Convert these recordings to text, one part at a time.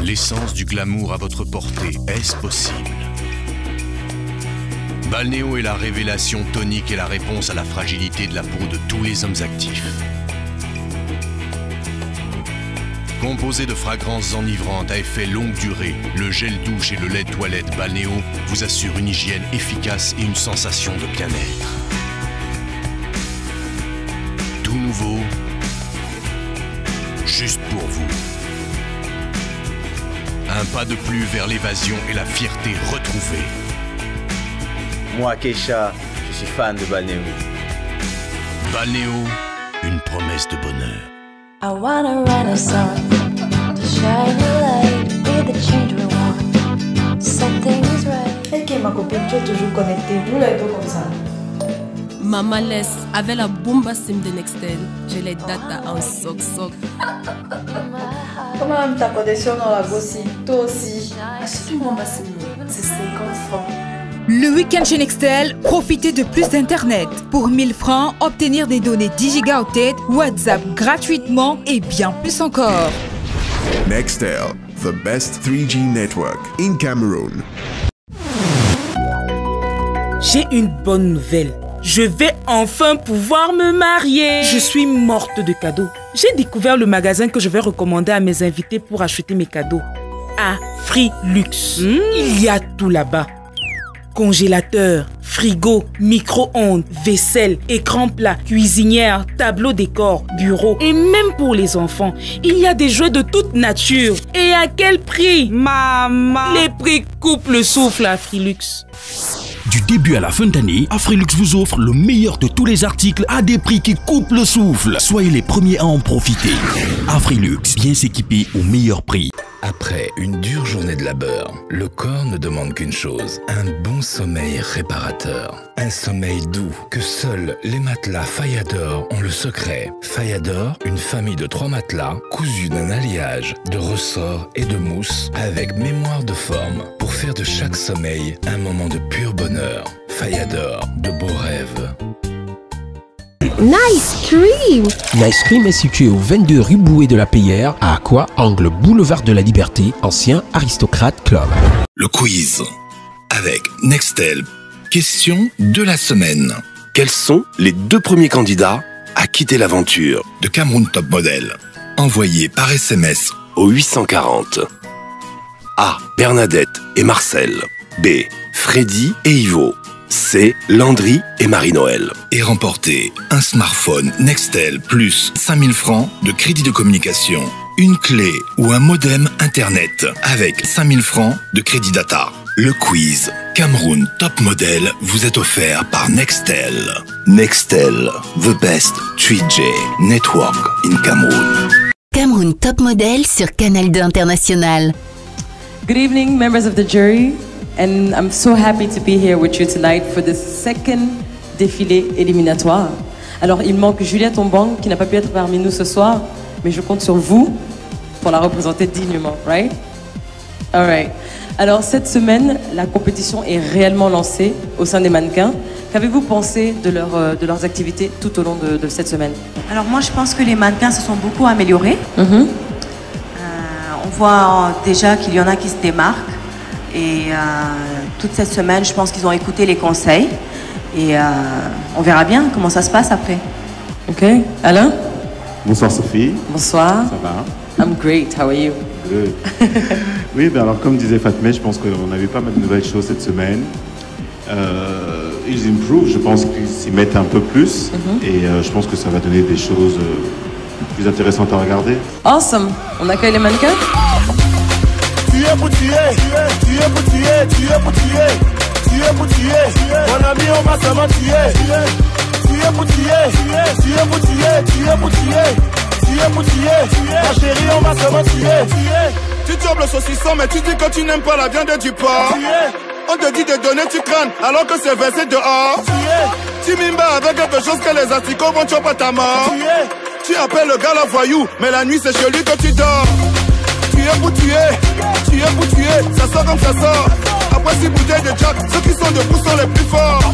L'essence du glamour à votre portée, est-ce possible? Balnéo est la révélation tonique et la réponse à la fragilité de la peau de tous les hommes actifs. Composé de fragrances enivrantes à effet longue durée, le gel douche et le lait de toilette Balnéo vous assurent une hygiène efficace et une sensation de bien-être. Tout nouveau, juste pour vous. Un pas de plus vers l'évasion et la fierté retrouvée. Moi, Keisha, je suis fan de Balnéo. Balnéo, une promesse de bonheur. I wanna run a song to shine a light, be the change we want. Something is right. Et que ma copine, tu es toujours connectée. Nous, là, comme ça. Maman laisse avec la bomba sim de Nextel. J'ai les datas en soc. Comment ta connexion dans la gossi? Toi aussi. Achète une bomba sim, c'est 50 francs. Le week-end chez Nextel, profitez de plus d'internet. Pour 1000 francs, obtenir des données 10 gigaoctets, WhatsApp gratuitement et bien plus encore. Nextel, the best 3G network in Cameroon. J'ai une bonne nouvelle. Je vais enfin pouvoir me marier. Je suis morte de cadeaux. J'ai découvert le magasin que je vais recommander à mes invités pour acheter mes cadeaux. Afrilux. Il y a tout là-bas. Congélateur, frigo, micro-ondes, vaisselle, écran plat, cuisinière, tableau décor, bureau et même pour les enfants, il y a des jouets de toute nature. Et à quel prix? Maman! Les prix coupent le souffle à Afrilux. Du début à la fin d'année, Afrilux vous offre le meilleur de tous les articles à des prix qui coupent le souffle. Soyez les premiers à en profiter. Afrilux, bien s'équiper au meilleur prix. Après une dure journée de labeur, le corps ne demande qu'une chose, un bon sommeil réparateur. Un sommeil doux que seuls les matelas Fayador ont le secret. Fayador, une famille de 3 matelas cousus d'un alliage de ressorts et de mousse avec mémoire de forme pour faire de chaque sommeil un moment de pur bonheur. Fayador, de beaux rêves. Nice Cream! Nice Cream est situé au 22 rue Bouet de la Payère, à Aqua, angle boulevard de la Liberté, ancien Aristocrate Club. Le quiz avec Nextel. Question de la semaine. Quels sont les 2 premiers candidats à quitter l'aventure de Cameroun Top Model? Envoyé par SMS au 840. A. Bernadette et Marcel. B. Freddy et Ivo. C. Landry et Marie-Noël. Et remporter un smartphone Nextel plus 5000 francs de crédit de communication, une clé ou un modem internet avec 5000 francs de crédit data. Le quiz Cameroun Top Model vous est offert par Nextel. Nextel, the best 3G network in Cameroon. Cameroun Top Model sur Canal 2 International. Good evening, members of the jury. And I'm so happy to be here with you tonight for the second défilé éliminatoire. Alors, il manque Juliette Ombang qui n'a pas pu être parmi nous ce soir, mais je compte sur vous pour la représenter dignement, right? All right. Alors, cette semaine, la compétition est réellement lancée au sein des mannequins. Qu'avez-vous pensé de leurs activités tout au long de cette semaine? Alors, moi, je pense que les mannequins se sont beaucoup améliorés. On voit déjà qu'il y en a qui se démarquent. Et toute cette semaine, je pense qu'ils ont écouté les conseils. Et on verra bien comment ça se passe après. Ok. Alain? Bonsoir Sophie. Bonsoir. Ça va? I'm great. How are you? Good. Oui, ben alors comme disait Fatmé, je pense qu'on a vu pas mal de nouvelles choses cette semaine. Ils improve, je pense qu'ils s'y mettent un peu plus. Et je pense que ça va donner des choses plus intéressantes à regarder. Awesome. On accueille les mannequins? Tu es pour tuer, tu es pour tuer, tu es pour tuer, tu es pour tuer. Mon ami, on va seulement tuer. Tu es pour tuer, tu es pour tuer, tu es pour tuer, tu es pour tuer. Ma chérie, on va seulement tuer. Tu chopes le saucisson, mais tu dis que tu n'aimes pas la viande du porc. On te dit de donner, tu cranes, alors que c'est versé dehors. Tu mimbas avec quelque chose que les asticots vont choper ta mort. Tu appelles le gars la voyou, mais la nuit c'est chez lui que tu dors. Tu es pour tuer, ça sort comme ça sort. Après 6 bouteilles de Jack, ceux qui sont debout sont les plus forts.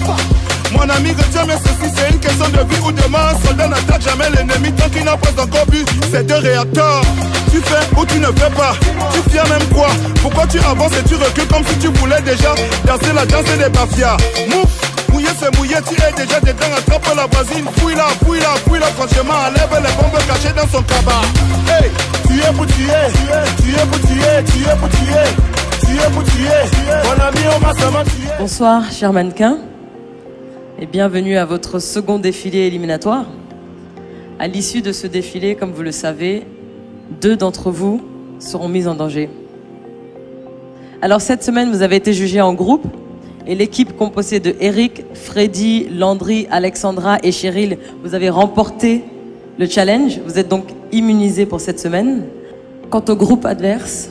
Mon ami, retiens mais ceci, c'est une question de vie ou de mort. Un soldat n'attaque jamais l'ennemi tant qu'il n'a pas encore bu ces 2 réacteurs. Tu fais ou tu ne fais pas. Tu fiers même quoi? Pourquoi tu avances et tu recules comme si tu voulais déjà danser la danse des mafias? Mouf, mouillé c'est mouillé, tu es déjà dedans. Attrape la voisine, fouille-la, fouille-la, fouille-la. Franchement, enlève les bombes cachées dans son cabas. Hey, tu es pour tuer, tu es pour tuer, tu es pour tuer, tu es pour tuer. Mon ami, on va seulement tuer. Bonsoir, chers mannequins, et bienvenue à votre second défilé éliminatoire. À l'issue de ce défilé, comme vous le savez, 2 d'entre vous seront mis en danger. Alors cette semaine, vous avez été jugés en groupe et l'équipe composée de Eric, Freddy, Landry, Alexandra et Cheryl, vous avez remporté le challenge. Vous êtes donc immunisés pour cette semaine. Quant au groupe adverse,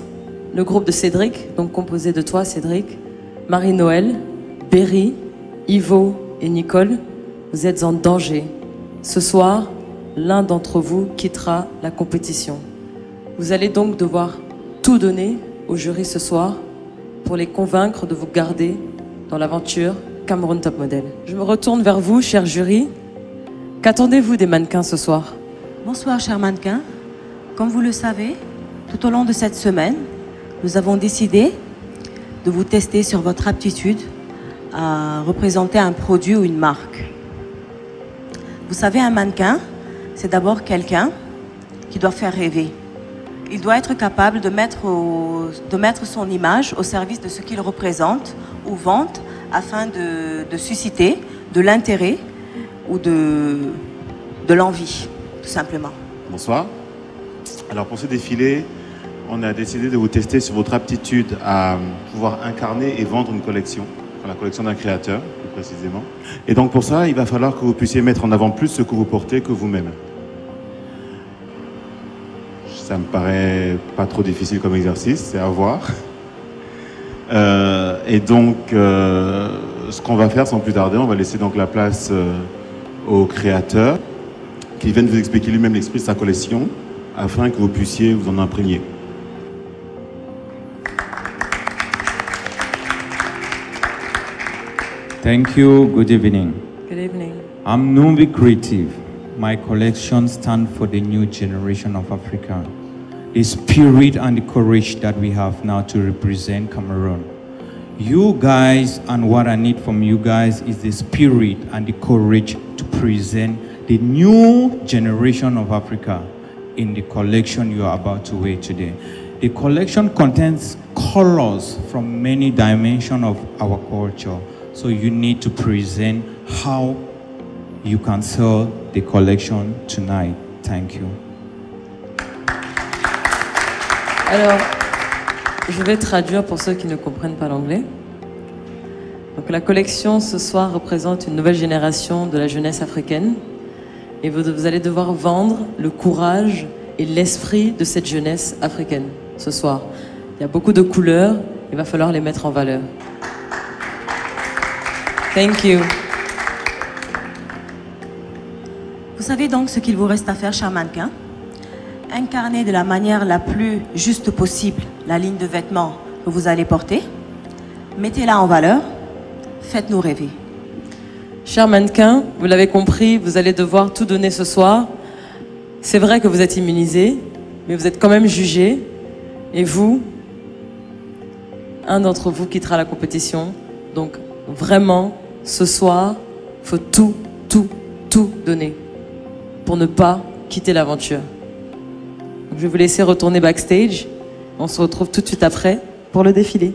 le groupe de Cédric, donc composé de toi Cédric, Marie-Noël, Berry, Ivo et Nicole, vous êtes en danger. Ce soir, l'un d'entre vous quittera la compétition. Vous allez donc devoir tout donner au jury ce soir pour les convaincre de vous garder dans l'aventure Cameroun Top Model. Je me retourne vers vous, cher jury. Qu'attendez-vous des mannequins ce soir? Bonsoir, chers mannequins. Comme vous le savez, tout au long de cette semaine, nous avons décidé de vous tester sur votre aptitude à représenter un produit ou une marque. Vous savez, un mannequin, c'est d'abord quelqu'un qui doit faire rêver. Il doit être capable de mettre son image au service de ce qu'il représente ou vante afin de susciter de l'intérêt ou de l'envie, tout simplement. Bonsoir. Alors pour ce défilé, on a décidé de vous tester sur votre aptitude à pouvoir incarner et vendre une collection, la collection d'un créateur, plus précisément. Et donc pour ça, il va falloir que vous puissiez mettre en avant plus ce que vous portez que vous-même. Ça me paraît pas trop difficile comme exercice, c'est à voir. Et donc, ce qu'on va faire sans plus tarder, on va laisser donc la place au créateur qui vient de vous expliquer lui-même l'esprit de sa collection afin que vous puissiez vous en imprégner. Thank you. Good evening. Good evening. I'm Numbi Creative. My collection stands for the new generation of Africa. The spirit and the courage that we have now to represent Cameroon. You guys, and what I need from you guys is the spirit and the courage to present the new generation of Africa in the collection you are about to wear today. The collection contains colors from many dimensions of our culture. So you need to present how you can sell the collection tonight. Thank you. Alors, je vais traduire pour ceux qui ne comprennent pas l'anglais. Donc la collection ce soir représente une nouvelle génération de la jeunesse africaine. Et vous allez devoir vendre le courage et l'esprit de cette jeunesse africaine ce soir. Il y a beaucoup de couleurs, il va falloir les mettre en valeur. Thank you. Vous savez donc ce qu'il vous reste à faire, chers mannequins? Incarner de la manière la plus juste possible la ligne de vêtements que vous allez porter. Mettez-la en valeur. Faites-nous rêver. Chers mannequins, vous l'avez compris, vous allez devoir tout donner ce soir. C'est vrai que vous êtes immunisés, mais vous êtes quand même jugés. Et vous, un d'entre vous quittera la compétition. Donc vraiment, ce soir, il faut tout donner pour ne pas quitter l'aventure. Je vais vous laisser retourner backstage. On se retrouve tout de suite après pour le défilé.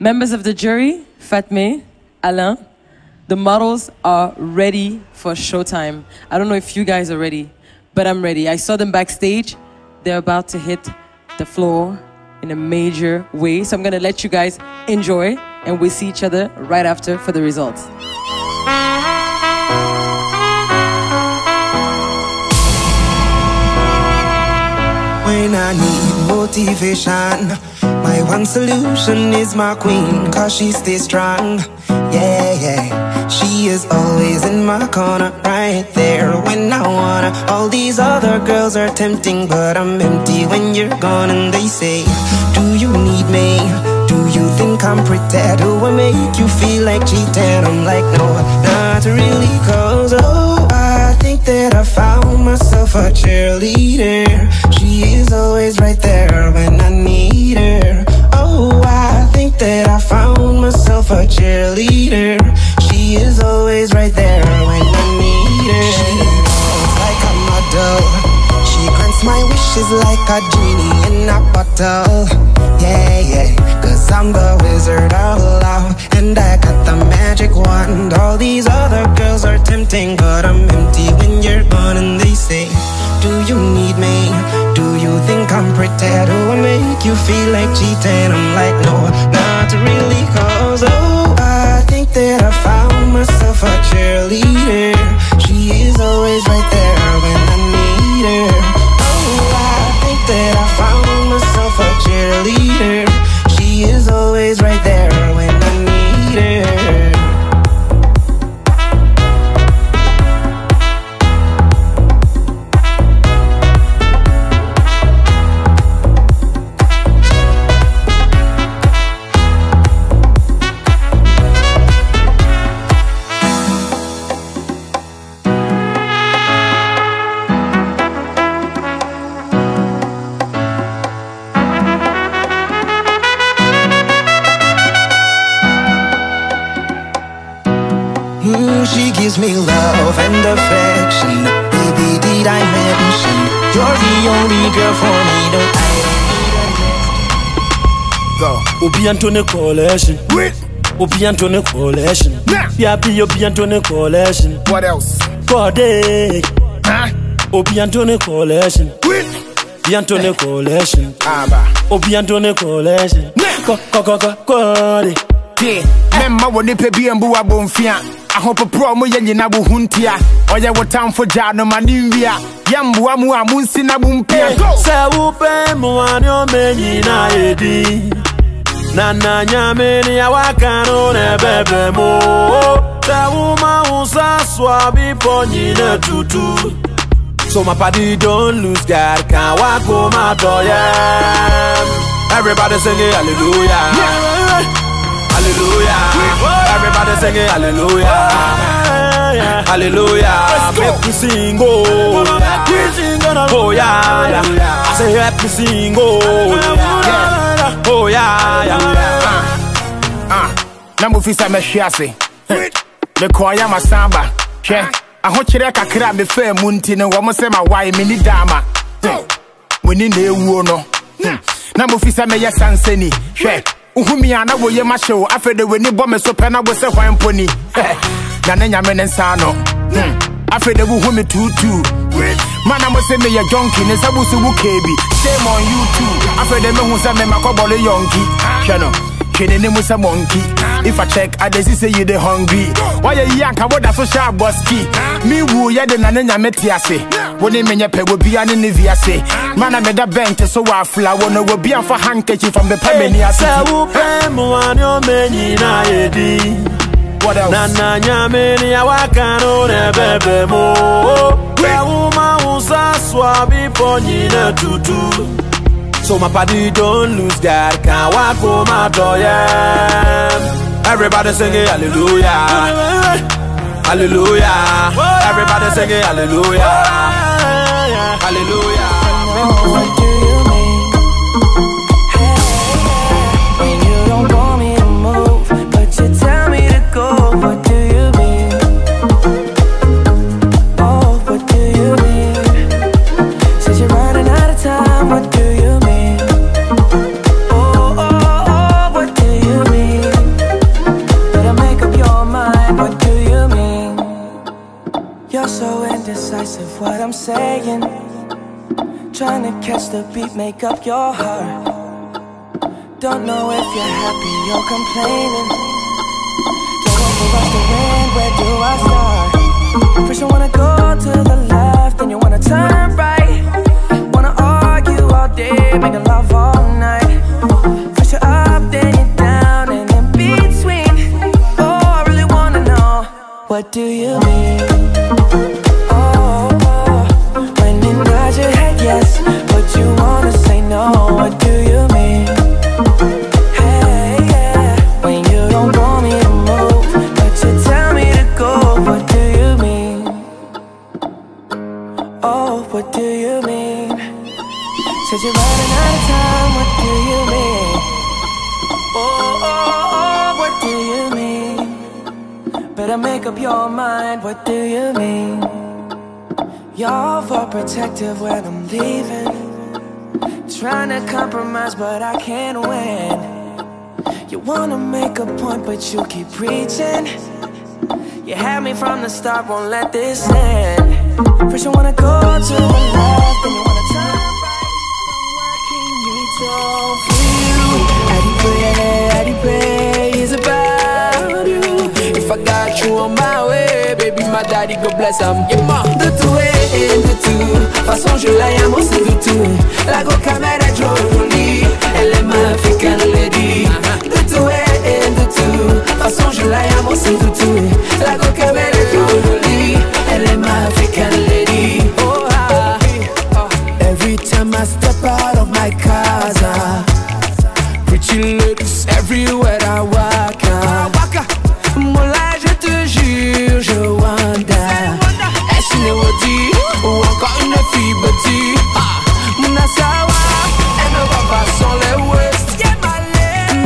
Members of the jury, Fatme, Alain, the models are ready for showtime. I don't know if you guys are ready, but I'm ready. I saw them backstage. They're about to hit the floor in a major way. So I'm going to let you guys enjoy, and we'll see each other right after for the results. When I need motivation, my one solution is my queen, cause she stays strong. Yeah, yeah, she is always in my corner, right there when I wanna. All these other girls are tempting, but I'm empty when you're gone. And they say, do you need me? Do you think I'm pretty? Do I make you feel like cheating? I'm like, no, not really, cause oh, I think that I found myself a cheerleader. She is always right there when I need her. Oh, I think that I found myself a cheerleader. She is always right there when I need her. She looks like a model. She grants my wishes like a genie in a bottle. Yeah, yeah, cause I'm the wizard of love, and I got the magic wand. All these other girls are tempting, but I'm empty when you're gone. And they say, do you need me? Do you think I'm pretty? Do I make you feel like cheating? I'm like, no, not really, cause oh, I think that I found myself a cheerleader. She is always right there when I need her. Oh, I think that I found myself a cheerleader. She is always right there when I need her. She gives me love and affection. Baby, did I mention you're the only girl for me that Go. Obi Antone Coalition. Obi Antone Coalition. Yeah, be Obi Antone Coalition. What else? Code. Obi Antone Coalition. Obi Antone Coalition. Obi Antone Coalition. Code. Memma woni pe bi embu abonfia. I hope a promo yenina bu huntia. Oya wo time for jano manivia. Yambu amu amunsi na bumpia. Se upe muanyo menyina edi. Nana nyameni ya wakano ne bebe mo. Se uma unsa swabi ponyine tutu. So my party don't lose God, can't walk home my everybody singing hallelujah. Hallelujah. Everybody singing hallelujah. Hallelujah. Make me sing, oh. Oh yeah. I say happy sing, oh. Oh yeah. Namufisa me shiase. Me koya masamba. Che. Ahochire kakra me fe munti no wo mo se ma wai me ni dama. Woni na ewu no. Namufisa me yesanseni. Hwe. Uhumi ana wo ye ma show afede weni bo me so pena wo se hwan poni. Na na nyame ne nsa no. Afede wo humi tutu. Mana mo se me ye jonki ne sabu se wo kebi. Shame on you too. Afede me hu se me makobole yonki. Hwe no. Kede ne musa monkey. If I check, I just say you the hungry. Why you yank? I would have so sharp boski. Me woo ya de nanya metiase. When they menye pe will be an inviase. Man, I made a bank to so I flower. No will be for handkerchief from the Pemenia. What else? Nanya meni awakano ne bebe mo. Where woman usa swabi ponyine tutu. So my party don't lose God, can't walk home my door, yeah. Everybody singing hallelujah. Hallelujah. Everybody singing hallelujah. Hallelujah. What do you mean? Hey, when you don't want me to move, but you tell me to go. What do you mean? Oh, what do you mean? Said you're running out of time. What do you mean? You're so indecisive, what I'm saying. Trying to catch the beat, make up your heart. don't know if you're happy or complaining. Don't want for us to win, where do I start? First you wanna go to the left, then you wanna turn right. Wanna argue all day, making love all night. First you're up, then you're down, and in between. Oh, I really wanna know, what do you mean? When you nod your head yes, but you wanna say no, what do you mean? Hey, yeah. When you don't want me to move, but you tell me to go, what do you mean? Oh, what do you mean? Said you're running out of time, what do you mean? Oh, what do you mean? Better make up your mind, what do you mean? You're overprotective when I'm leaving. Trying to compromise, but I can't win. You wanna make a point, but you keep preaching. You had me from the start, won't let this end. First you wanna go to the left, then you wanna turn right. I'm working it all for you. I pray is about you. If I got you on my way, baby, my daddy go bless him. De tout et de tout, façon je l'aime aussi de tout. La go caméra jolie, elle est ma African lady. De tout et de tout, façon je l'aime aussi de tout. La go caméra jolie, elle est ma African lady. Oh, every time I step out of my casa, pretty ladies everywhere I walk. Mola, je te jure, je wonder. Est-ce une maudit ou encore une fille bâtie? Mouna sawa, elle ne va pas sans les West.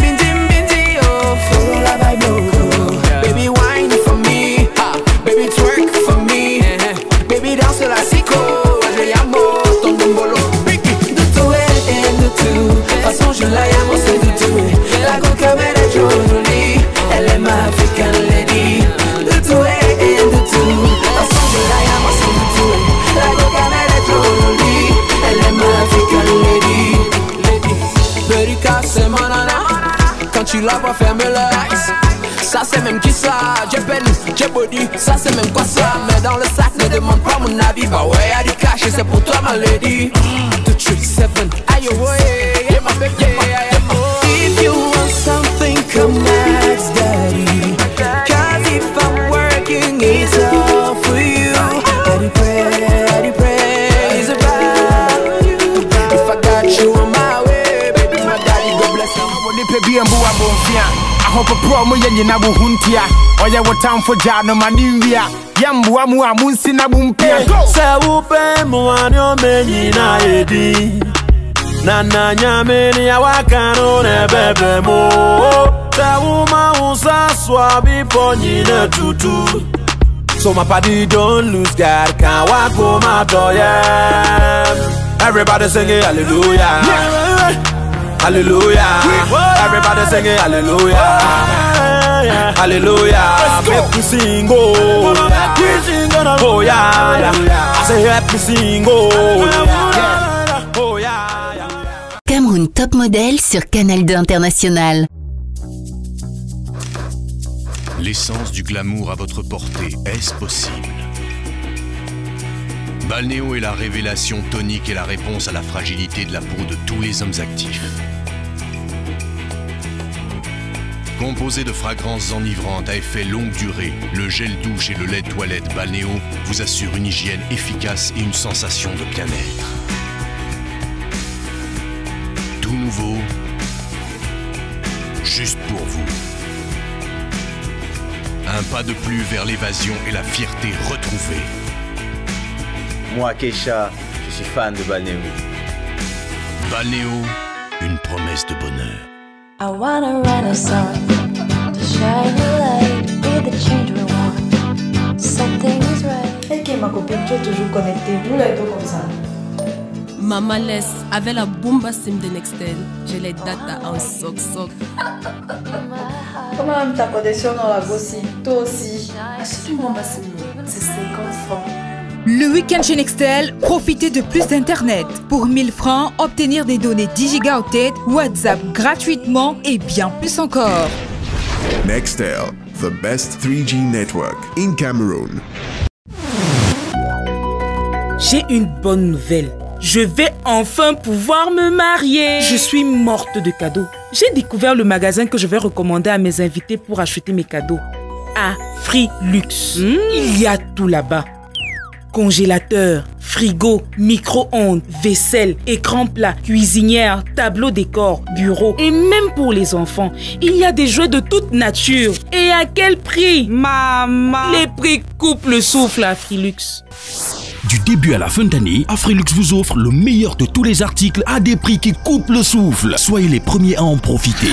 Bindi, bindi, oh, follow la vibe, loco. Baby, wine for me, baby, twerk for me. Baby, danse la psycho, je llamo ton bombolo. De tout et de tout, façon je la llamo, c'est de tout. La coca est jolie, elle est ma African lady. De tout et de tout, façon je la llamo, c'est de tout. La coca est jolie, elle est ma African lady. Perica c'est mon nana, quand tu la vois ferme l'eyes. Ça c'est même qui ça, j'ai peine, j'ai body, ça c'est même quoi ça. Mais dans le sac ne demande pas mon avis, bah ouais y'a du cash et c'est pour toi ma lady. 237, aïe ouais, yeah my baby, yeah. If you want something, come ask daddy. Cause if I'm working, it's all for you. Daddy pray, it's about you. If I got you on my way, baby, my daddy go bless you. I want to be a boy, I'm bonfire. I hope a promo yen na buhuntia. Oya what time for jano manivia. Yambu amu amunsi na bumpia. Se upe muanyo menyi na edi. Nana nyameni ya wakano ne bebe mo. Se uma usa swabi ponyi ne tutu. So my party don't lose God, can't walk home out everybody singing hallelujah. Hallelujah. Everybody singing hallelujah. Hallelujah. Make me sing, oh. Oh yeah. I say help me sing, oh. Oh yeah. Cameroun Top Model sur Canal 2 International. L'essence du glamour à votre portée, est-ce possible? Balnéo est la révélation tonique et la réponse à la fragilité de la peau de tous les hommes actifs. Composé de fragrances enivrantes à effet longue durée, le gel douche et le lait toilette Balnéo vous assurent une hygiène efficace et une sensation de bien-être. Tout nouveau, juste pour vous. Un pas de plus vers l'évasion et la fierté retrouvée. Moi, Keisha, je suis fan de Balnéo. Balnéo, une promesse de bonheur. I wanna run a song to shine a light, be the change we want. Set things right. Ok, ma copine, tu es toujours connectée. Nous, les deux comme ça. Maman laisse avec la bomba sim de Nextel. J'ai les datas en soc. Comment même ta connexion dans la gossi? Toi aussi. Achète une bomba sim, c'est 50 francs. Le week-end chez Nextel, profitez de plus d'internet. Pour 1000 francs, obtenir des données 10 gigaoctets, WhatsApp gratuitement et bien plus encore. Nextel, the best 3G network in Cameroon. J'ai une bonne nouvelle. Je vais enfin pouvoir me marier. Je suis morte de cadeaux. J'ai découvert le magasin que je vais recommander à mes invités pour acheter mes cadeaux. Afrilux. Il y a tout là-bas. Congélateur, frigo, micro-ondes, vaisselle, écran plat, cuisinière, tableau décor, bureau et même pour les enfants, il y a des jouets de toute nature. Et à quel prix? Maman! Les prix coupent le souffle à Afrilux. Du début à la fin d'année, Afrilux vous offre le meilleur de tous les articles à des prix qui coupent le souffle. Soyez les premiers à en profiter.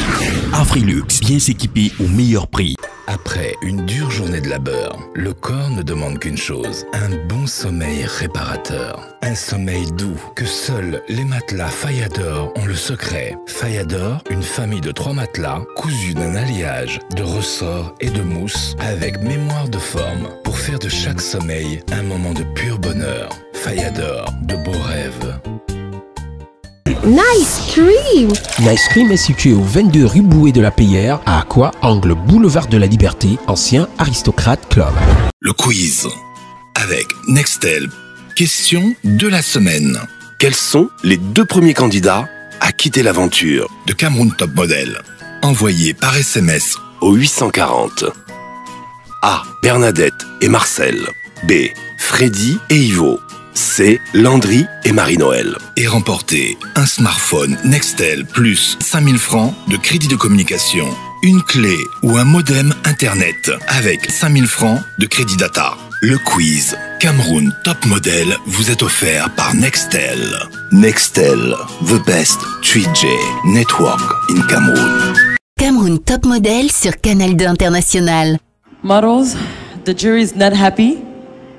Afrilux, bien s'équiper au meilleur prix. Après une dure journée de labeur, le corps ne demande qu'une chose, un bon sommeil réparateur. Un sommeil doux que seuls les matelas Fayador ont le secret. Fayador, une famille de 3 matelas cousus d'un alliage de ressorts et de mousse avec mémoire de forme pour faire de chaque sommeil un moment de pur bonheur. Fayador, de beaux rêves. Nice Cream! Nice Cream est situé au 22 rue Bouet de la Payère, à Aqua, angle boulevard de la Liberté, ancien Aristocrate Club. Le quiz avec Nextel. Question de la semaine. Quels sont les 2 premiers candidats à quitter l'aventure de Cameroun Top Model? Envoyé par SMS au 840. A. Bernadette et Marcel. B. Freddy et Ivo. C. Landry et Marie-Noël. Et remporter un smartphone Nextel plus 5000 francs de crédit de communication, une clé ou un modem internet avec 5000 francs de crédit data. Le quiz Cameroun Top Model vous est offert par Nextel. Nextel, the best 3G network in Cameroon. Cameroun Top Model sur Canal 2 International. Models, the jury is not happy.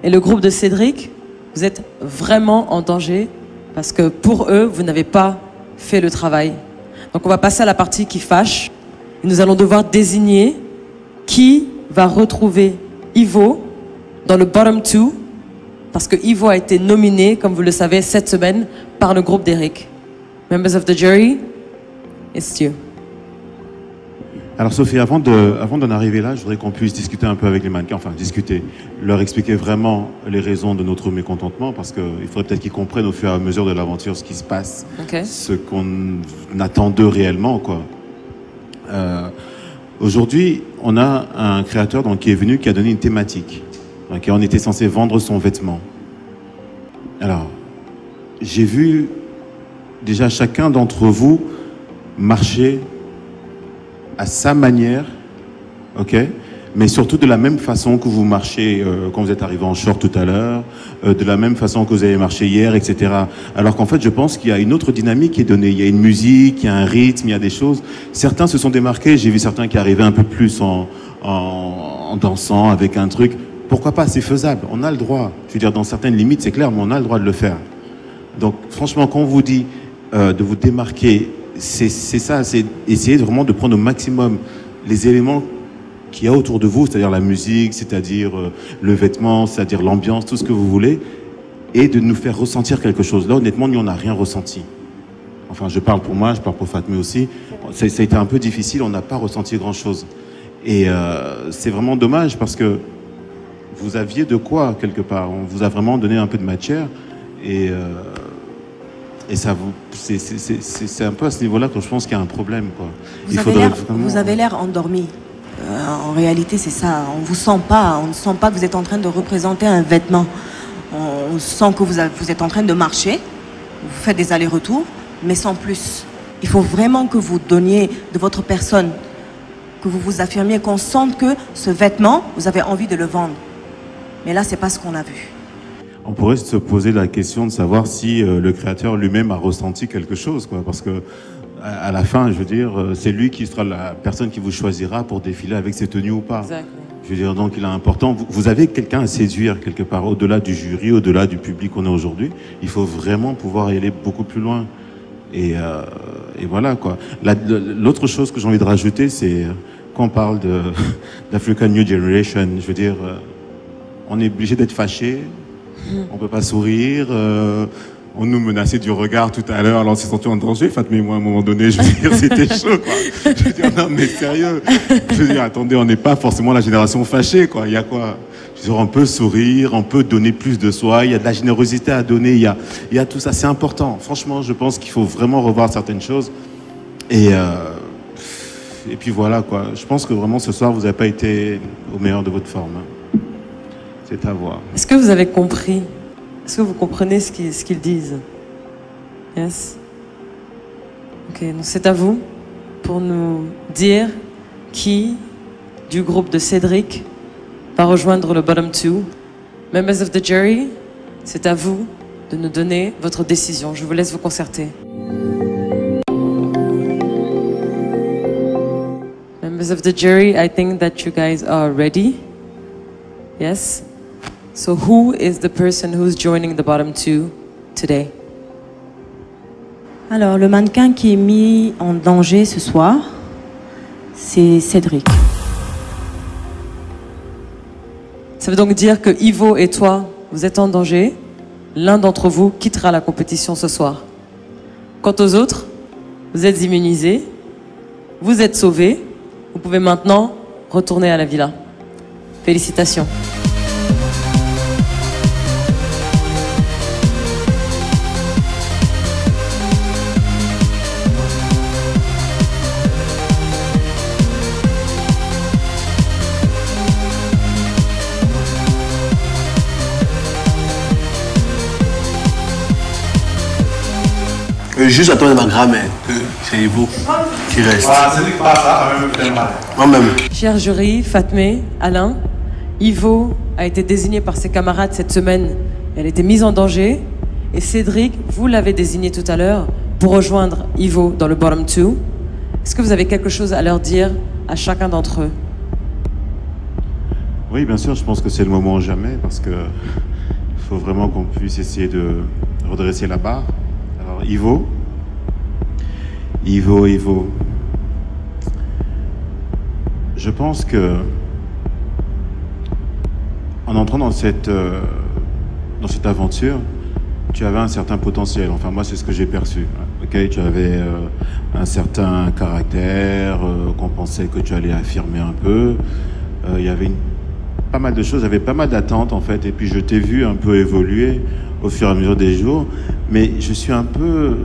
Et le groupe de Cédric, vous êtes vraiment en danger parce que pour eux, vous n'avez pas fait le travail. Donc on va passer à la partie qui fâche. Et nous allons devoir désigner qui va retrouver Ivo dans le bottom 2 parce que Ivo a été nominé, comme vous le savez, cette semaine par le groupe d'Eric. Members of the jury, it's you. Alors Sophie, avant d'en arriver là, je voudrais qu'on puisse discuter un peu avec les mannequins, enfin discuter, leur expliquer vraiment les raisons de notre mécontentement, parce qu'il faudrait peut-être qu'ils comprennent au fur et à mesure de l'aventure ce qui se passe, ce qu'on attend d'eux réellement, quoi. Aujourd'hui, on a un créateur qui est venu, qui a donné une thématique. Donc, on était censé vendre son vêtement. Alors, j'ai vu déjà chacun d'entre vous marcher à sa manière, ok, mais surtout de la même façon que vous marchez quand vous êtes arrivé en short tout à l'heure, de la même façon que vous avez marché hier, etc. Alors qu'en fait, je pense qu'il y a une autre dynamique qui est donnée. Il y a une musique, il y a un rythme, il y a des choses. Certains se sont démarqués. J'ai vu certains qui arrivaient un peu plus en dansant avec un truc. Pourquoi pas? C'est faisable. On a le droit. Je veux dire, dans certaines limites, c'est clair, mais on a le droit de le faire. Donc, franchement, quand on vous dit de vous démarquer, c'est ça, c'est essayer vraiment de prendre au maximum les éléments qu'il y a autour de vous, c'est-à-dire la musique, c'est-à-dire le vêtement, c'est-à-dire l'ambiance, tout ce que vous voulez, et de nous faire ressentir quelque chose. Là, honnêtement, nous, on n'a rien ressenti. Enfin, je parle pour moi, je parle pour Fatmé aussi. Ça a été un peu difficile, on n'a pas ressenti grand-chose. Et c'est vraiment dommage parce que vous aviez de quoi, quelque part. On vous a vraiment donné un peu de matière. Et ça c'est un peu à ce niveau-là que je pense qu'il y a un problème, quoi. Vous avez l'air endormi. En réalité, c'est ça. On vous sent pas. On ne sent pas que vous êtes en train de représenter un vêtement. On sent que vous êtes en train de marcher. Vous faites des allers-retours, mais sans plus. Il faut vraiment que vous donniez de votre personne, que vous vous affirmiez, qu'on sente que ce vêtement, vous avez envie de le vendre. Mais là, c'est pas ce qu'on a vu. On pourrait se poser la question de savoir si le créateur lui-même a ressenti quelque chose, quoi, parce que à la fin, je veux dire, c'est lui qui sera la personne qui vous choisira pour défiler avec ses tenues ou pas. Exactement. Je veux dire, donc il est important. Vous avez quelqu'un à séduire quelque part, au-delà du jury, au-delà du public qu'on a aujourd'hui. Il faut vraiment pouvoir y aller beaucoup plus loin. Et voilà, quoi. L'autre chose que j'ai envie de rajouter, c'est quand on parle d'African New Generation, je veux dire, on est obligé d'être fâché On peut pas sourire. On nous menaçait du regard tout à l'heure, alors on s'est senti en danger. Mais moi, à un moment donné, je veux dire, c'était chaud, quoi. Je veux dire, non, mais sérieux. Je veux dire, attendez, on n'est pas forcément la génération fâchée, quoi. Il y a quoi? Je veux dire, on peut sourire, on peut donner plus de soi, il y a de la générosité à donner, il y a tout ça, c'est important. Franchement, je pense qu'il faut vraiment revoir certaines choses. Et puis voilà, quoi. Je pense que vraiment, ce soir, vous n'avez pas été au meilleur de votre forme. C'est à voir. Est-ce que vous avez compris? Est-ce que vous comprenez ce qu'ils disent? Yes? Ok, donc c'est à vous pour nous dire qui du groupe de Cédric va rejoindre le bottom 2. Members of the jury, c'est à vous de nous donner votre décision. Je vous laisse vous concerter. Members of the jury, I think that you guys are ready. Yes? So who is the person who's joining the bottom 2 today? Alors, le mannequin qui est mis en danger ce soir, c'est Cédric. Ça veut donc dire que Ivo et toi, vous êtes en danger. L'un d'entre vous quittera la compétition ce soir. Quant aux autres, vous êtes immunisés, vous êtes sauvés. Vous pouvez maintenant retourner à la villa. Félicitations. Juste attendre ma grand-mère, que c'est Ivo qui reste. Voilà, c'est lui qui passe, ça va même faire mal. Moi-même. Cher jury, Fatmé, Alain, Ivo a été désigné par ses camarades cette semaine. Elle a été mise en danger. Et Cédric, vous l'avez désigné tout à l'heure pour rejoindre Ivo dans le bottom 2. Est-ce que vous avez quelque chose à leur dire à chacun d'entre eux? Oui, bien sûr, je pense que c'est le moment ou jamais parce que faut vraiment qu'on puisse essayer de redresser la barre. Alors, Ivo. Je pense que en entrant dans cette aventure, tu avais un certain potentiel. Enfin, moi, c'est ce que j'ai perçu. Okay, tu avais un certain caractère qu'on pensait que tu allais affirmer un peu. Il y avait pas mal de choses, j'avais pas mal d'attentes en fait. Et puis, je t'ai vu un peu évoluer au fur et à mesure des jours. Mais je suis un peu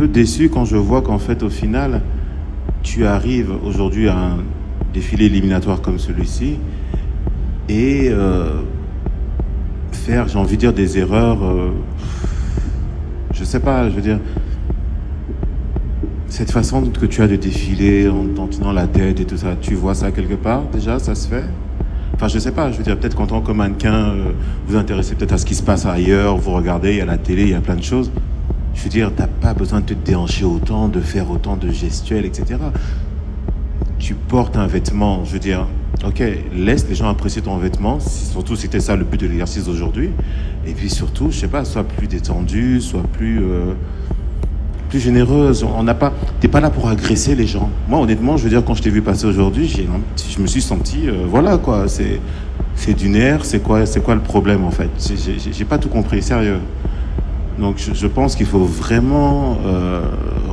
déçu quand je vois qu'en fait, au final, tu arrives aujourd'hui à un défilé éliminatoire comme celui-ci et faire, j'ai envie de dire, des erreurs, je sais pas, je veux dire, cette façon que tu as de défiler en tenant la tête et tout ça, tu vois ça quelque part déjà, ça se fait? Enfin, je sais pas, je veux dire, peut-être qu'en tant que mannequin, vous intéressez peut-être à ce qui se passe ailleurs, vous regardez, il y a la télé, il y a plein de choses. Je veux dire, t'as pas besoin de te déhancher autant, de faire autant de gestuels, etc. Tu portes un vêtement, je veux dire, ok, laisse les gens apprécier ton vêtement, surtout si c'était ça le but de l'exercice d'aujourd'hui. Et puis surtout, je sais pas, sois plus détendu, sois plus généreuse. T'es pas là pour agresser les gens. Moi, honnêtement, je veux dire, quand je t'ai vu passer aujourd'hui, je me suis senti, voilà quoi, c'est du nerf, c'est quoi le problème en fait? J'ai pas tout compris, sérieux. Donc je pense qu'il faut vraiment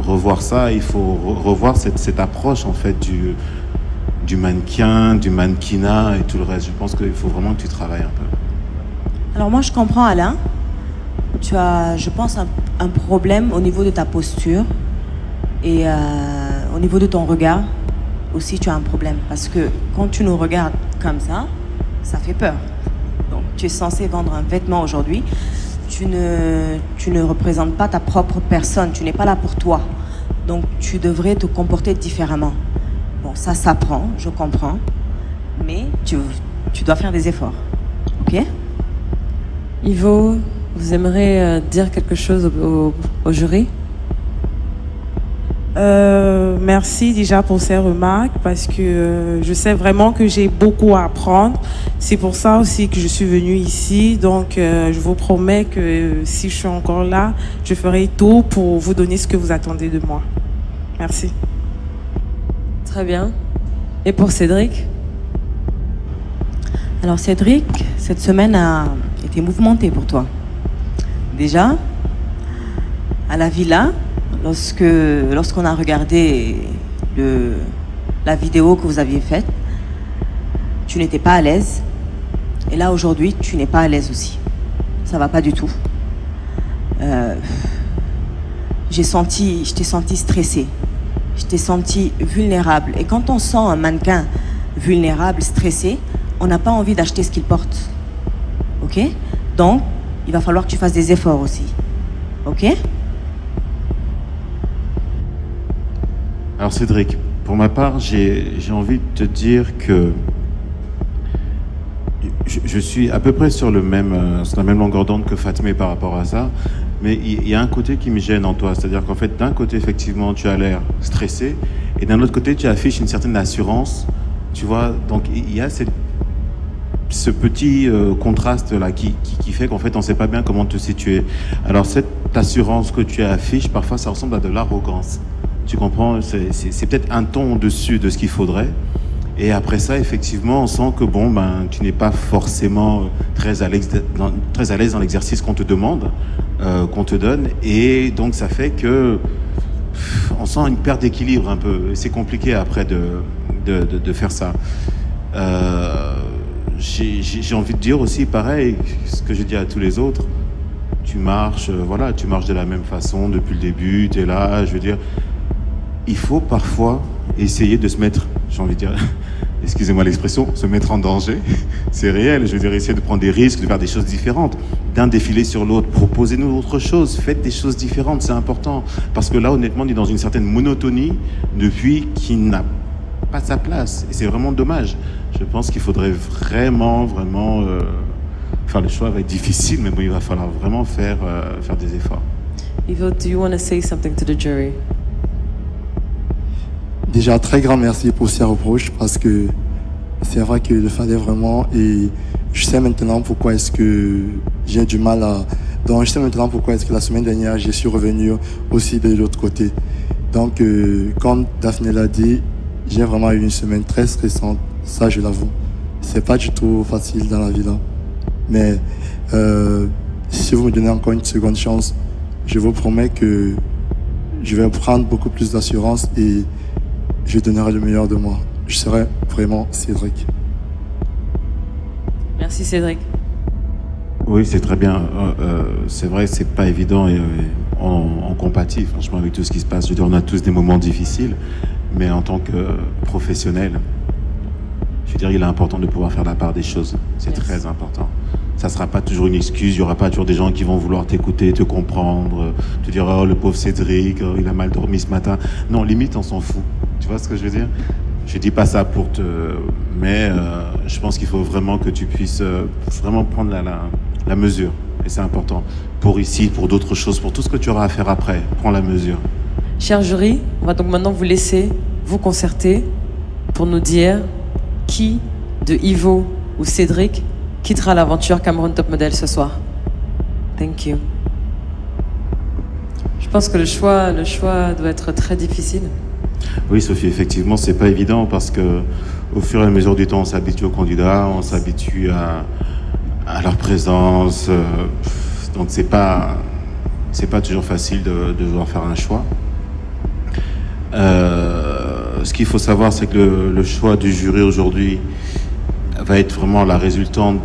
revoir ça, il faut revoir cette approche en fait du mannequin, du mannequinat et tout le reste. Je pense qu'il faut vraiment que tu travailles un peu. Alors moi je comprends Alain, tu as je pense un problème au niveau de ta posture et au niveau de ton regard aussi tu as un problème parce que quand tu nous regardes comme ça fait peur. Donc tu es censé vendre un vêtement aujourd'hui. Tu ne représentes pas ta propre personne, tu n'es pas là pour toi. Donc tu devrais te comporter différemment. Bon, ça s'apprend, je comprends, mais tu dois faire des efforts, ok? Ivo, vous aimeriez dire quelque chose au jury? Merci déjà pour ces remarques parce que je sais vraiment que j'ai beaucoup à apprendre. C'est pour ça aussi que je suis venue ici. Donc, je vous promets que si je suis encore là, je ferai tout pour vous donner ce que vous attendez de moi. Merci. Très bien. Et pour Cédric? Alors Cédric, cette semaine a été mouvementée pour toi. Déjà, à la villa, lorsqu'on a regardé la vidéo que vous aviez faite, tu n'étais pas à l'aise. Et là, aujourd'hui, tu n'es pas à l'aise aussi. Ça va pas du tout. Je t'ai senti stressée. Je t'ai senti vulnérable. Et quand on sent un mannequin vulnérable, stressé, on n'a pas envie d'acheter ce qu'il porte. Ok? Donc, il va falloir que tu fasses des efforts aussi. Ok? Alors Cédric, pour ma part, j'ai envie de te dire que je suis à peu près sur la même longueur d'onde que Fatmé par rapport à ça, mais il y a un côté qui me gêne en toi, c'est-à-dire qu'en fait, d'un côté, effectivement, tu as l'air stressé, et d'un autre côté, tu affiches une certaine assurance, tu vois, donc il y a ce petit contraste-là qui fait qu'en fait, on ne sait pas bien comment te situer. Alors cette assurance que tu affiches, parfois, ça ressemble à de l'arrogance. Tu comprends? C'est peut-être un ton au-dessus de ce qu'il faudrait. Et après ça, effectivement, on sent que bon, tu n'es pas forcément très à l'aise dans l'exercice qu'on te demande, qu'on te donne. Et donc, ça fait que on sent une perte d'équilibre un peu. C'est compliqué après de faire ça. J'ai envie de dire aussi, pareil, ce que j'ai dit à tous les autres. Tu marches, voilà, tu marches de la même façon depuis le début. Tu es là, je veux dire. Il faut parfois essayer de se mettre, j'ai envie de dire, excusez-moi l'expression, se mettre en danger. C'est réel, je veux dire, essayer de prendre des risques, de faire des choses différentes, d'un défilé sur l'autre. Proposez-nous autre chose, faites des choses différentes, c'est important. Parce que là, honnêtement, on est dans une certaine monotonie depuis qui n'a pas sa place. Et c'est vraiment dommage. Je pense qu'il faudrait vraiment, enfin, le choix va être difficile, mais bon, il va falloir vraiment faire des efforts. Ivo, do you want to say something to the jury? Déjà, très grand merci pour ces reproches parce que c'est vrai qu'il le fallait vraiment et je sais maintenant pourquoi est-ce que j'ai du mal à... Donc, je sais maintenant pourquoi est-ce que la semaine dernière, je suis revenu aussi de l'autre côté. Donc, comme Daphné l'a dit, j'ai vraiment eu une semaine très stressante, ça je l'avoue. C'est pas du tout facile dans la vie là. Mais si vous me donnez encore une seconde chance, je vous promets que je vais prendre beaucoup plus d'assurance et je donnerai le meilleur de moi. Je serai vraiment Cédric. Merci Cédric. Oui, c'est très bien. C'est vrai, c'est pas évident et on compatit franchement avec tout ce qui se passe. Je veux dire, on a tous des moments difficiles, mais en tant que professionnel, je veux dire, il est important de pouvoir faire la part des choses. C'est très important. Ça sera pas toujours une excuse. Il y aura pas toujours des gens qui vont vouloir t'écouter, te comprendre, te dire oh le pauvre Cédric, il a mal dormi ce matin. Non, limite on s'en fout. Tu vois ce que je veux dire? Je dis pas ça pour te... Mais je pense qu'il faut vraiment que tu puisses vraiment prendre la mesure. Et c'est important. Pour ici, pour d'autres choses, pour tout ce que tu auras à faire après. Prends la mesure. Cher jury, on va donc maintenant vous laisser vous concerter pour nous dire qui de Ivo ou Cédric quittera l'aventure Cameroun Top Model ce soir. Thank you. Je pense que le choix doit être très difficile. Oui, Sophie, effectivement, c'est pas évident parce que au fur et à mesure du temps, on s'habitue aux candidats, on s'habitue à leur présence. Donc c'est pas toujours facile de devoir faire un choix. Ce qu'il faut savoir, c'est que le choix du jury aujourd'hui va être vraiment la résultante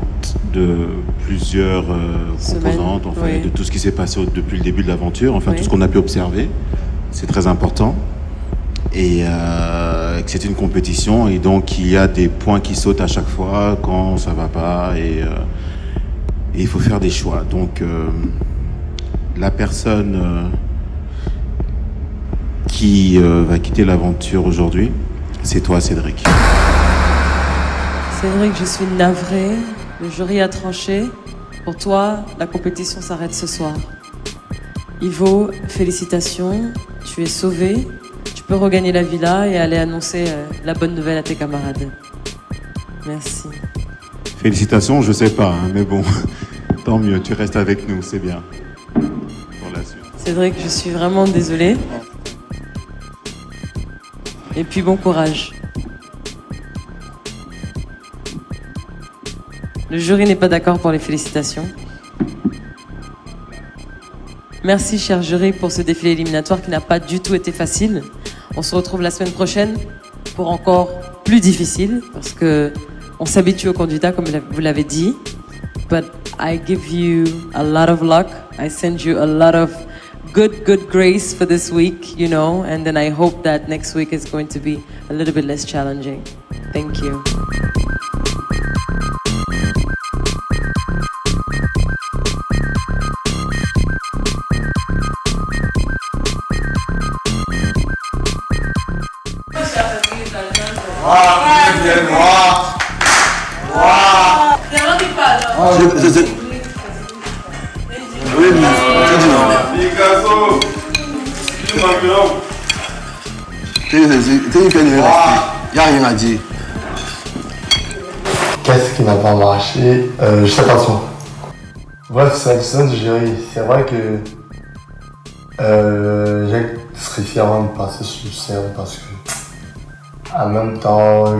de plusieurs composantes, enfin, oui, de tout ce qui s'est passé depuis le début de l'aventure, enfin tout ce qu'on a pu observer. C'est très important. Et que c'est une compétition et donc il y a des points qui sautent à chaque fois quand ça va pas et il faut faire des choix. Donc la personne qui va quitter l'aventure aujourd'hui, c'est toi Cédric. Cédric, je suis navrée, le jury a tranché. Pour toi, la compétition s'arrête ce soir. Ivo, félicitations, tu es sauvé. Tu peux regagner la villa et aller annoncer la bonne nouvelle à tes camarades. Merci. Félicitations, je sais pas, hein, mais bon, tant mieux, tu restes avec nous, c'est bien. Pour la suite. Cédric, je suis vraiment désolée. Et puis bon courage. Le jury n'est pas d'accord pour les félicitations. Merci, cher jury, pour ce défilé éliminatoire qui n'a pas du tout été facile. On se retrouve la semaine prochaine pour encore plus difficile parce que on s'habitue aux candidats, comme vous l'avez dit. But I give you a lot of luck. I send you a lot of good grace for this week, you know, and then I hope that next week is going to be a little bit less challenging. Thank you. Il n'y a rien à dire. Qu'est-ce qui n'a pas marché? Je sais pas trop. Bref, c'est la décision du jury. C'est vrai que j'ai stressé avant de passer sur scène parce que en même temps,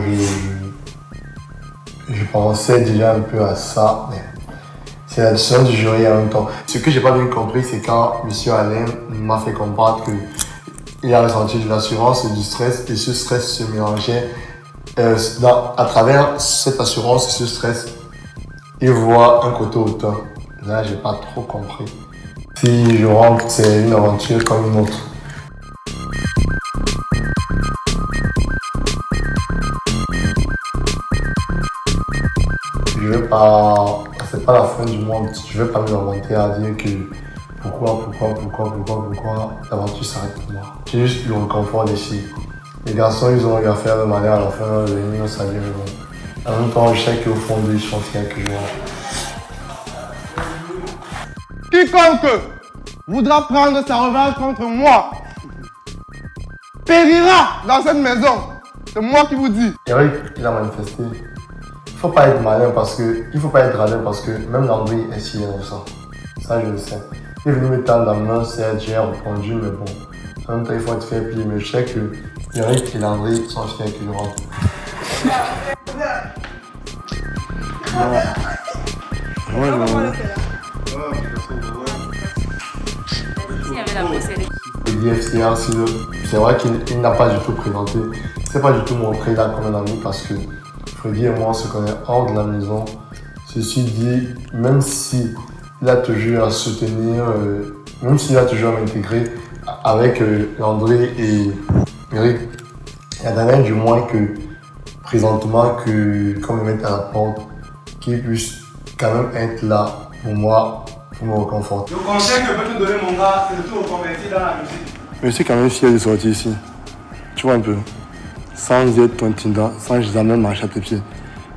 je pensais déjà un peu à ça, mais c'est la décision du jury en même temps. Ce que j'ai pas bien compris, c'est quand M. Alain m'a fait comprendre qu'il a ressenti de l'assurance et du stress, et ce stress se mélangeait à travers cette assurance et ce stress, il voit un côté auteur. Là, j'ai pas trop compris. Si je rentre, c'est une aventure comme une autre. Je vais pas... C'est pas la fin du monde. Je vais pas me lamenter à dire que pourquoi l'aventure s'arrête pour moi. J'ai juste le réconfort des filles. Les garçons, ils ont eu à faire de manière à la fin, les miens, ça vient de bon. En même temps, je sais qu'au fond d'eux, ils sont fiers que je rentre. Quiconque voudra prendre sa revanche contre moi périra dans cette maison. C'est moi qui vous dis. Eric, il a manifesté. Il faut pas être malin parce que, il faut pas être radin parce que même Landry est si innocent. Ça, je le sais. Il est venu me tendre la main, certes, j'ai répondu, mais bon. En même temps, il faut être fair play. Mais je sais que Eric et Landry sont fiers que je rentre. Le DFCR, c'est vrai qu'il n'a pas du tout présenté. C'est pas du tout montré là comme un ami parce que Freddy et moi on se connaît hors de la maison. Ceci dit, même s'il a toujours à soutenir, même s'il a toujours à m'intégrer avec André et Eric, il y a Daniel du moins que présentement que comme me mettre à la porte, qu'il puisse quand même être là pour moi, pour me réconforter. Le conseil que je peux te donner mon gars, c'est de te reconvertir dans la musique. Mais je suis quand même fier de sortir ici. Tu vois un peu. Sans être ton Tinda, sans jamais marcher à tes pieds.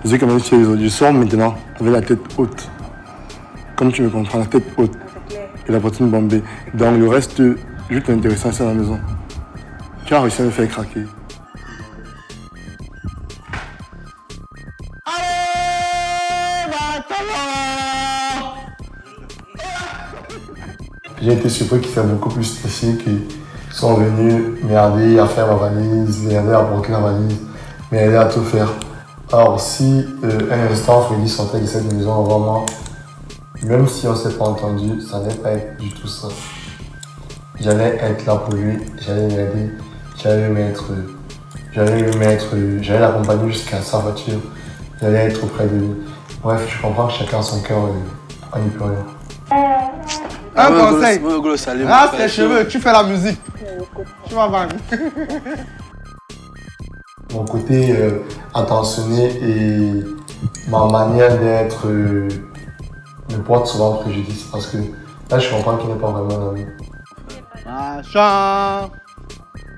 Je suis quand même fier aujourd'hui. Je sors maintenant avec la tête haute. Comme tu me comprends, la tête haute. Et la poitrine bombée. Donc le reste, juste intéressant, c'est à la maison. Tu as réussi à me faire craquer. J'ai été surpris qu'ils soient beaucoup plus stressés, qu'ils sont venus m'aider à faire ma valise, m'aider à porter la valise, m'aider à tout faire. Alors si un instant Freddy sortait de cette maison, vraiment, même si on ne s'est pas entendu, ça n'allait pas être du tout ça. J'allais être là pour lui, j'allais l'aider, j'allais l'accompagner jusqu'à sa voiture, j'allais être auprès de lui. Bref, je comprends que chacun a son cœur, on n'y peut rien. Un conseil, rase tes cheveux, tu fais la musique. Tu vas vendre. Mon côté attentionné et ma manière d'être me porte souvent préjudice parce que là je comprends qu'il n'est pas vraiment un ami.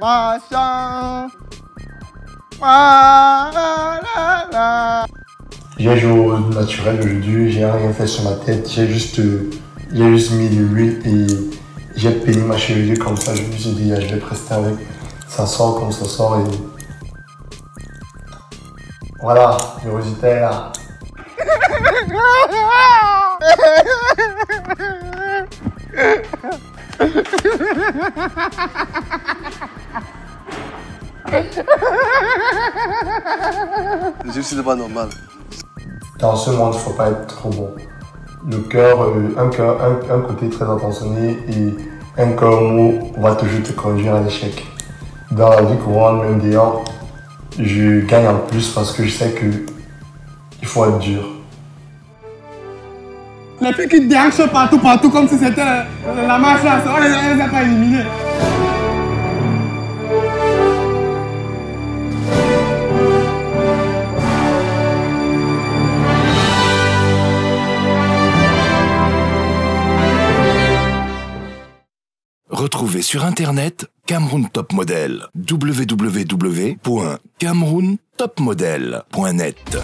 Machin, J'ai joué au naturel aujourd'hui, j'ai rien fait sur ma tête, j'ai juste mis de l'huile et j'ai peigné ma chevelure comme ça. Je me suis dit, je vais rester avec. Ça sort comme ça sort et voilà, le résultat est là. C'est pas normal. dans ce monde, il ne faut pas être trop bon. Le cœur, un côté très attentionné et un cœur mou va toujours te conduire à l'échec. Dans la vie courante, même d'ailleurs, je gagne en plus parce que je sais qu'il faut être dur. Les filles qui déhanchent partout comme si c'était la marche là, on les a pas éliminés. Retrouvez sur internet Cameroun Top Model. www.camerountopmodel.net